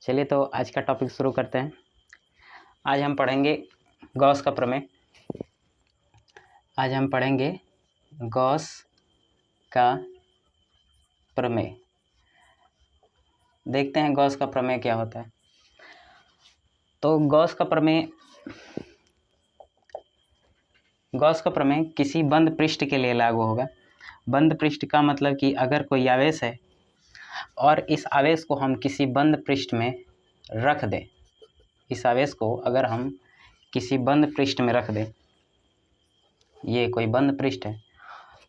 चलिए तो आज का टॉपिक शुरू करते हैं। आज हम पढ़ेंगे गॉस का प्रमेय। आज हम पढ़ेंगे गॉस का प्रमेय। देखते हैं गॉस का प्रमेय क्या होता है। तो गॉस का प्रमेय किसी बंद पृष्ठ के लिए लागू होगा। बंद पृष्ठ का मतलब कि अगर कोई आवेश है और इस आवेश को हम किसी बंद पृष्ठ में रख दें, इस आवेश को अगर हम किसी बंद पृष्ठ में रख दें, ये कोई बंद पृष्ठ है,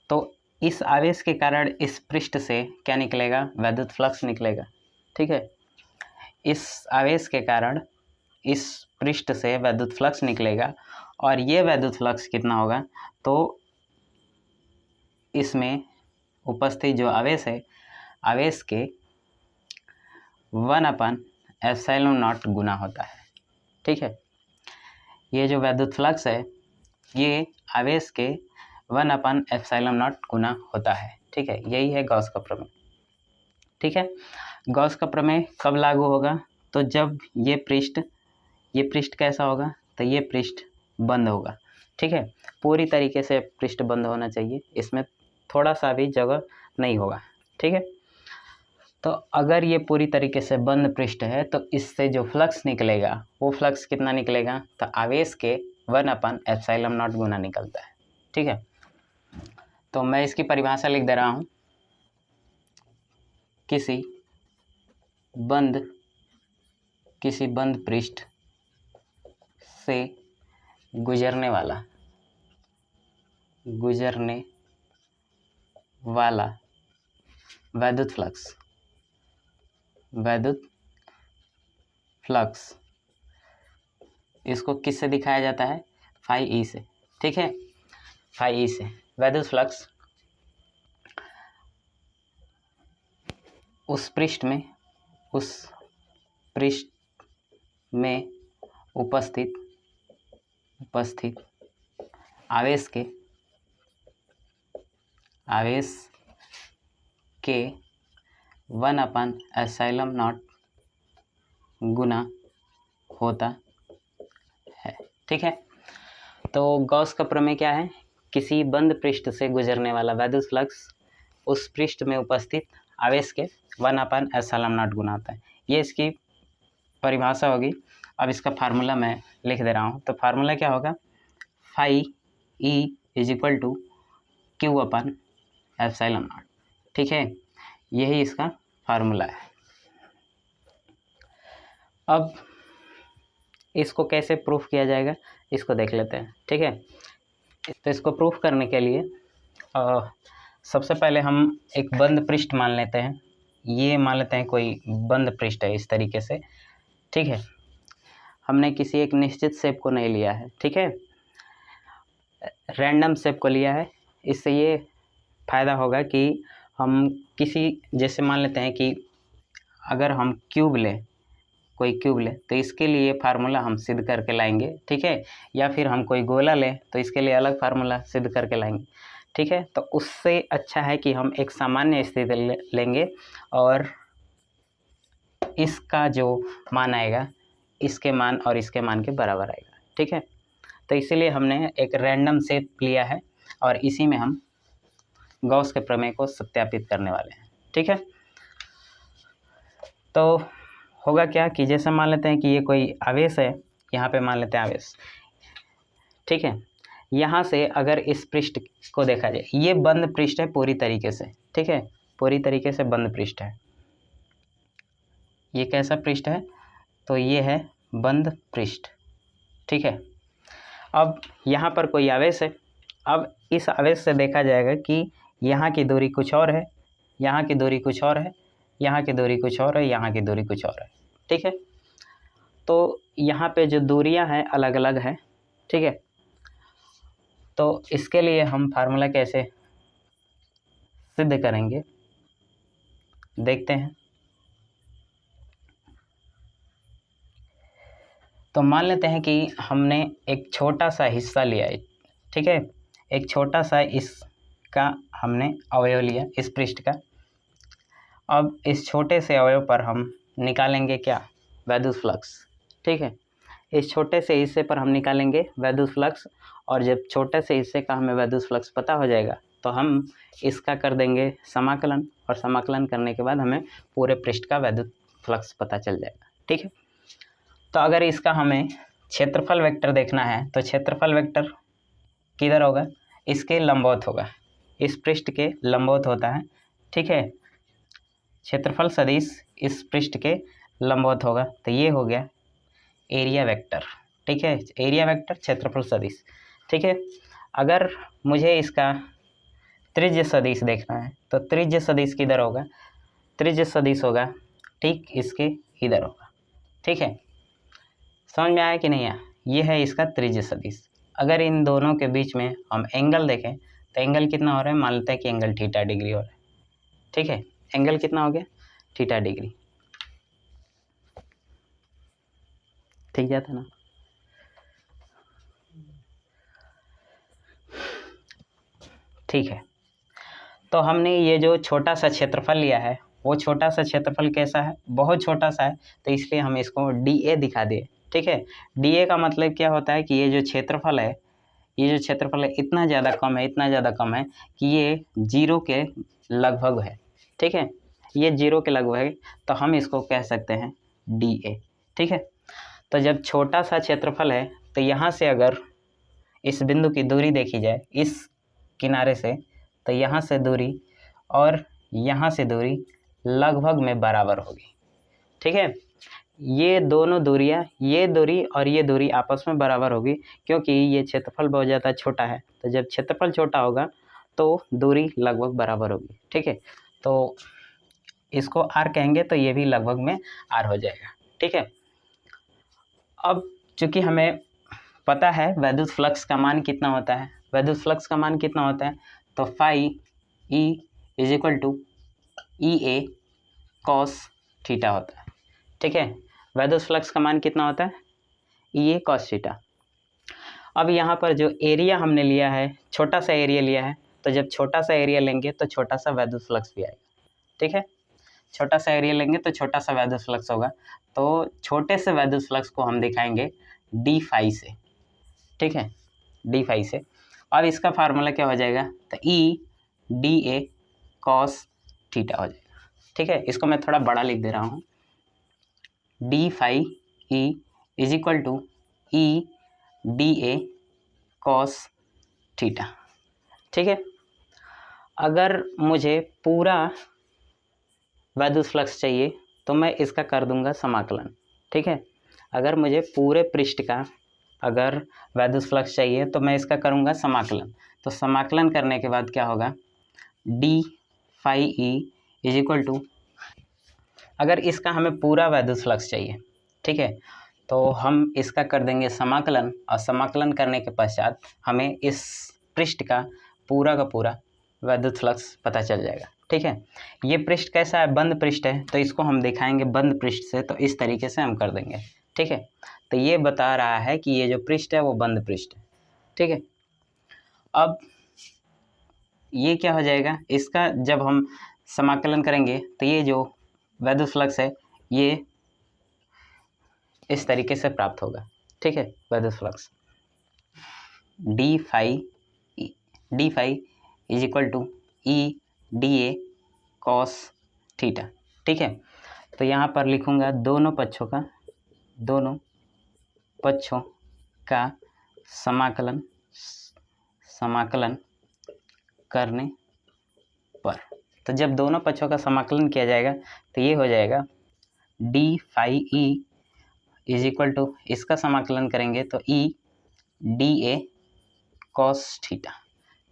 तो इस आवेश के कारण इस पृष्ठ से क्या निकलेगा? वैद्युत फ्लक्स निकलेगा। ठीक है, इस आवेश के कारण इस पृष्ठ से वैद्युत फ्लक्स निकलेगा और ये वैद्युत फ्लक्स कितना होगा? तो इसमें उपस्थित जो आवेश है, आवेश के 1/ε0 गुना होता है। ठीक है, ये जो वैद्युत फ्लक्स है ये आवेश के 1/ε0 गुना होता है। ठीक है, यही है गॉस का प्रमेय। ठीक है, गॉस का प्रमेय कब लागू होगा? तो जब ये पृष्ठ कैसा होगा? तो ये पृष्ठ बंद होगा। ठीक है, पूरी तरीके से पृष्ठ बंद होना चाहिए, इसमें थोड़ा सा भी जगह नहीं होगा। ठीक है, तो अगर ये पूरी तरीके से बंद पृष्ठ है तो इससे जो फ्लक्स निकलेगा वो फ्लक्स कितना निकलेगा? तो आवेश के 1/ε0 गुना निकलता है। ठीक है, तो मैं इसकी परिभाषा लिख दे रहा हूँ। किसी बंद पृष्ठ से गुजरने वाला वैद्युत फ्लक्स इसको किससे दिखाया जाता है? फाई ई से। ठीक है, फाई ई से वैद्युत फ्लक्स उस पृष्ठ में उपस्थित आवेश के 1/ε0 गुना होता है। ठीक है, तो गॉस का प्रमेय क्या है? किसी बंद पृष्ठ से गुजरने वाला वैद्युत फ्लक्स उस पृष्ठ में उपस्थित आवेश के 1/ε0 गुना होता है। ये इसकी परिभाषा होगी। अब इसका फार्मूला मैं लिख दे रहा हूँ। तो फार्मूला क्या होगा? Phi E is equal to Q/ε0। ठीक है, यही इसका फार्मूला है। अब इसको कैसे प्रूफ किया जाएगा इसको देख लेते हैं। ठीक है, तो इसको प्रूफ करने के लिए सबसे पहले हम एक बंद पृष्ठ मान लेते हैं। ये मान लेते हैं कोई बंद पृष्ठ है इस तरीके से। ठीक है, हमने किसी एक निश्चित शेप को नहीं लिया है। ठीक है, रैंडम शेप को लिया है। इससे ये फ़ायदा होगा कि हम जैसे मान लेते हैं कि अगर हम कोई क्यूब ले तो इसके लिए फार्मूला हम सिद्ध करके लाएंगे। ठीक है, या फिर हम कोई गोला ले तो इसके लिए अलग फार्मूला सिद्ध करके लाएंगे। ठीक है, तो उससे अच्छा है कि हम एक सामान्य स्थिति लेंगे और इसका जो मान आएगा इसके मान और इसके मान के बराबर आएगा। ठीक है, तो इसीलिए हमने एक रैंडम शेप लिया है और इसी में हम गॉस के प्रमेय को सत्यापित करने वाले हैं। ठीक है, तो होगा क्या कि जैसे मान लेते हैं कि ये कोई आवेश है, यहाँ पे मान लेते हैं आवेश। ठीक है, यहाँ से अगर इस पृष्ठ को देखा जाए, ये बंद पृष्ठ है पूरी तरीके से। ठीक है, पूरी तरीके से बंद पृष्ठ है। ये कैसा पृष्ठ है? तो ये है बंद पृष्ठ। ठीक है, अब यहाँ पर कोई आवेश है। अब इस आवेश से देखा जाएगा कि यहाँ की दूरी कुछ और है, यहाँ की दूरी कुछ और है, यहाँ की दूरी कुछ और है, यहाँ की दूरी कुछ और है। ठीक है, तो यहाँ पे जो दूरियां हैं अलग अलग हैं। ठीक है, तो इसके लिए हम फार्मूला कैसे सिद्ध करेंगे देखते हैं। तो मान लेते हैं कि हमने एक छोटा सा हिस्सा लिया है। ठीक है, एक छोटा सा इसका हमने अवयव लिया इस पृष्ठ का। अब इस छोटे से अवयव पर हम निकालेंगे क्या? वैद्युत फ्लक्स। ठीक है, इस छोटे से हिस्से पर हम निकालेंगे वैद्युत फ्लक्स, और जब छोटे से हिस्से का हमें वैद्युत फ्लक्स पता हो जाएगा तो हम इसका कर देंगे समाकलन, और समाकलन करने के बाद हमें पूरे पृष्ठ का वैद्युत फ्लक्स पता चल जाएगा। ठीक है, तो अगर इसका हमें क्षेत्रफल वेक्टर देखना है तो क्षेत्रफल वेक्टर किधर होगा, इसके लंबवत होगा, इस पृष्ठ के लंबवत होता है। ठीक है, क्षेत्रफल सदिश इस पृष्ठ के लंबवत होगा, तो ये हो गया एरिया वेक्टर। ठीक है, एरिया वेक्टर क्षेत्रफल सदिश। ठीक है, अगर मुझे इसका त्रिज्य सदिश देखना है तो त्रिज्य सदिश किधर होगा, त्रिज्य सदिश होगा ठीक इसके इधर होगा। ठीक है, समझ में आया कि नहीं आया, ये है इसका त्रिज्य सदिश। अगर इन दोनों के बीच में हम एंगल देखें तो एंगल कितना हो रहा है, मान लेते हैं कि एंगल थीटा डिग्री हो रहा है। ठीक है, एंगल कितना हो गया, थीटा डिग्री। ठीक जाता ना। ठीक है, तो हमने ये जो छोटा सा क्षेत्रफल लिया है वो छोटा सा क्षेत्रफल कैसा है, बहुत छोटा सा है, तो इसलिए हम इसको DA दिखा दिए। ठीक है, DA का मतलब क्या होता है कि ये जो क्षेत्रफल है, ये जो क्षेत्रफल है इतना ज़्यादा कम है, इतना ज़्यादा कम है कि ये 0 के लगभग है। ठीक है, ये 0 के लगभग है, तो हम इसको कह सकते हैं DA। ठीक है, तो जब छोटा सा क्षेत्रफल है तो यहाँ से अगर इस बिंदु की दूरी देखी जाए इस किनारे से, तो यहाँ से दूरी और यहाँ से दूरी लगभग में बराबर होगी। ठीक है, ये दोनों दूरियाँ, ये दूरी और ये दूरी आपस में बराबर होगी, क्योंकि ये क्षेत्रफल बहुत ज़्यादा छोटा है, तो जब क्षेत्रफल छोटा होगा तो दूरी लगभग बराबर होगी। ठीक है, तो इसको R कहेंगे तो ये भी लगभग में R हो जाएगा। ठीक है, अब चूँकि हमें पता है वैद्युत फ्लक्स का मान कितना होता है, वैद्युत फ्लक्स का मान कितना होता है, तो phi E = EA cos theta होता है। ठीक है, वैद्युत फ्लक्स का मान कितना होता है, EA cos थीटा। अब यहाँ पर जो एरिया हमने लिया है, छोटा सा एरिया लिया है, तो जब छोटा सा एरिया लेंगे तो छोटा सा वैद्युत फ्लक्स भी आएगा। ठीक है, छोटा सा एरिया लेंगे तो छोटा सा वैद्युत फ्लक्स होगा, तो छोटे से वैद्युत फ्लक्स को हम दिखाएंगे D फाई से। ठीक है, D फाई से। अब इसका फार्मूला क्या हो जाएगा, तो EDA cos थीटा हो जाएगा। ठीक है, इसको मैं थोड़ा बड़ा लिख दे रहा हूँ, D phi E = EDA cos theta. ठीक है, अगर मुझे पूरा वैद्युत फ्लक्स चाहिए तो मैं इसका कर दूंगा समाकलन। ठीक है, अगर मुझे पूरे पृष्ठ का अगर वैद्युत फ्लक्स चाहिए तो मैं इसका करूंगा समाकलन। तो समाकलन करने के बाद क्या होगा, D फाई E = अगर इसका हमें पूरा वैद्युत फ्लक्स चाहिए, ठीक है, तो हम इसका कर देंगे समाकलन, और समाकलन करने के पश्चात हमें इस पृष्ठ का पूरा वैद्युत फ्लक्स पता चल जाएगा। ठीक है, ये पृष्ठ कैसा है, बंद पृष्ठ है, तो इसको हम दिखाएंगे बंद पृष्ठ से, तो इस तरीके से हम कर देंगे। ठीक है, तो ये बता रहा है कि ये जो पृष्ठ है वो बंद पृष्ठ है। ठीक है, अब ये क्या हो जाएगा, इसका जब हम समाकलन करेंगे तो ये जो वैद्युत फ्लक्स है ये इस तरीके से प्राप्त होगा। ठीक है, वैद्युत flux D phi = EDA cos theta. ठीक है, तो यहाँ पर लिखूँगा दोनों पक्षों का समाकलन करने पर, तो जब दोनों पक्षों का समाकलन किया जाएगा तो ये हो जाएगा D फाई E = इसका समाकलन करेंगे तो EDA cos थीटा।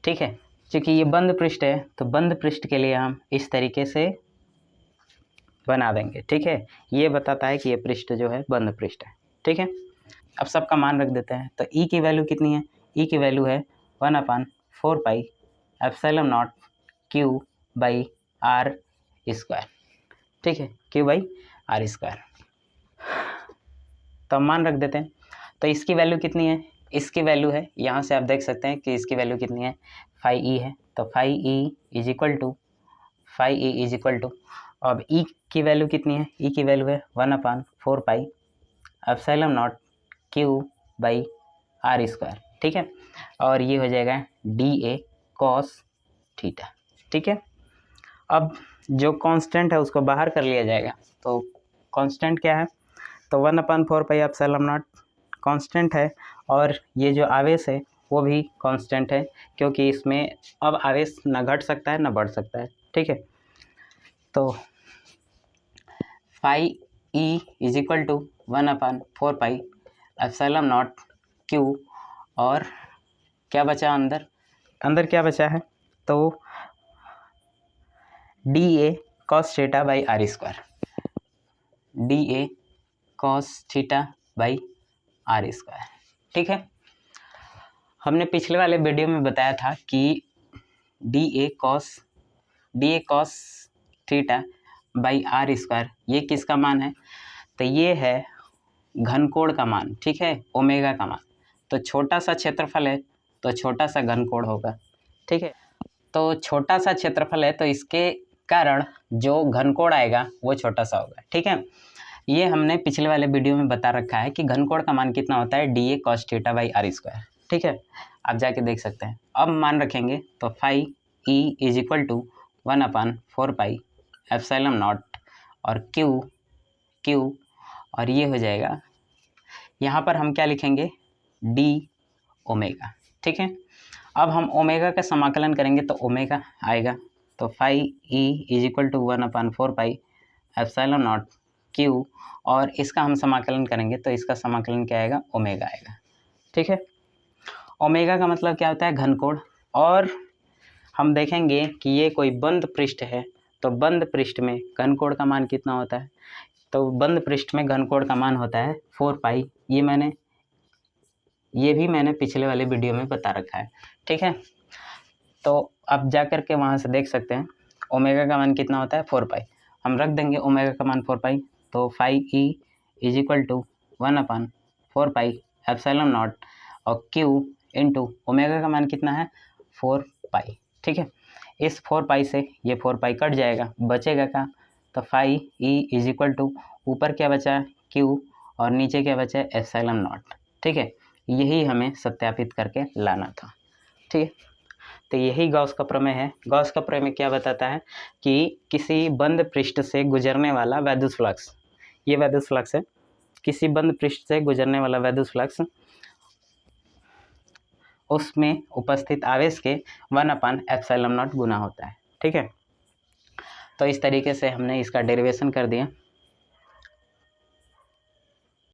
ठीक है, क्योंकि ये बंद पृष्ठ है तो बंद पृष्ठ के लिए हम इस तरीके से बना देंगे। ठीक है, ये बताता है कि ये पृष्ठ जो है बंद पृष्ठ है। ठीक है, अब सबका मान रख देते हैं, तो E की वैल्यू कितनी है, E की वैल्यू है 1/4 पाई ε0 Q/r²। ठीक है, Q/r², तो मान रख देते हैं। तो इसकी वैल्यू कितनी है, इसकी वैल्यू है, यहाँ से आप देख सकते हैं कि इसकी वैल्यू कितनी है, फाई E है, तो फाई E = अब E की वैल्यू कितनी है, E की वैल्यू है 1/4 4 pi epsilon naught Q by R square, ठीक है। और ये हो जाएगा DA cos थीटा, ठीक है। अब जो कांस्टेंट है उसको बाहर कर लिया जाएगा, तो कांस्टेंट क्या है, तो 1/4 पाई एप्सिलॉन नॉट कांस्टेंट है, और ये जो आवेश है वो भी कांस्टेंट है, क्योंकि इसमें अब आवेश ना घट सकता है ना बढ़ सकता है, ठीक है। तो phi E is equal to 1/4 pi epsilon naught Q, और क्या बचा अंदर, अंदर क्या बचा है, तो DA cos theta by R square, DA cos theta by R square, ठीक है। हमने पिछले वाले वीडियो में बताया था कि DA cos theta by R square ये किसका मान है, तो ये है घनकोण का मान, ठीक है, ओमेगा का मान। तो छोटा सा क्षेत्रफल है तो छोटा सा घनकोण होगा, ठीक है। तो छोटा सा क्षेत्रफल है तो इसके कारण जो घनकोण आएगा वो छोटा सा होगा, ठीक है। ये हमने पिछले वाले वीडियो में बता रखा है कि घनकोण का मान कितना होता है, DA cos theta by R square, ठीक है। आप जाके देख सकते हैं। अब मान रखेंगे तो phi E is equal to 1/4 pi epsilon naught और Q और ये हो जाएगा, यहाँ पर हम क्या लिखेंगे, D ओमेगा, ठीक है। अब हम ओमेगा का समाकलन करेंगे तो ओमेगा आएगा, तो phi E is equal to 1/4 pi epsilon naught Q, और इसका हम समाकलन करेंगे तो इसका समाकलन क्या आएगा, ओमेगा आएगा, ठीक है। ओमेगा का मतलब क्या होता है, घनकोण। और हम देखेंगे कि ये कोई बंद पृष्ठ है, तो बंद पृष्ठ में घनकोण का मान कितना होता है, तो बंद पृष्ठ में घनकोण का मान होता है 4 पाई। ये भी मैंने पिछले वाले वीडियो में बता रखा है, ठीक है। तो अब जा कर के वहाँ से देख सकते हैं ओमेगा का मान कितना होता है, 4 पाई। हम रख देंगे ओमेगा का मान 4 पाई, तो phi E is equal to 1/4 pi epsilon naught और Q इंटू ओमेगा का मान कितना है, 4 पाई, ठीक है। इस 4 पाई से ये 4 पाई कट जाएगा, बचेगा का, तो phi E is equal to ऊपर क्या बचा है, Q, और नीचे क्या बचा है, एप्सिलॉन नॉट, ठीक है। यही हमें सत्यापित करके लाना था, ठीक है। तो यही गॉस का प्रमेय है। गॉस का प्रमेय क्या बताता है कि किसी बंद पृष्ठ से गुजरने वाला वैद्युत फ्लक्स, ये वैद्युत फ्लक्स है, किसी बंद पृष्ठ से गुजरने वाला वैद्युत फ्लक्स उसमें उपस्थित आवेश के 1/एप्सिलॉन नॉट गुना होता है, ठीक है। तो इस तरीके से हमने इसका डेरिवेशन कर दिया।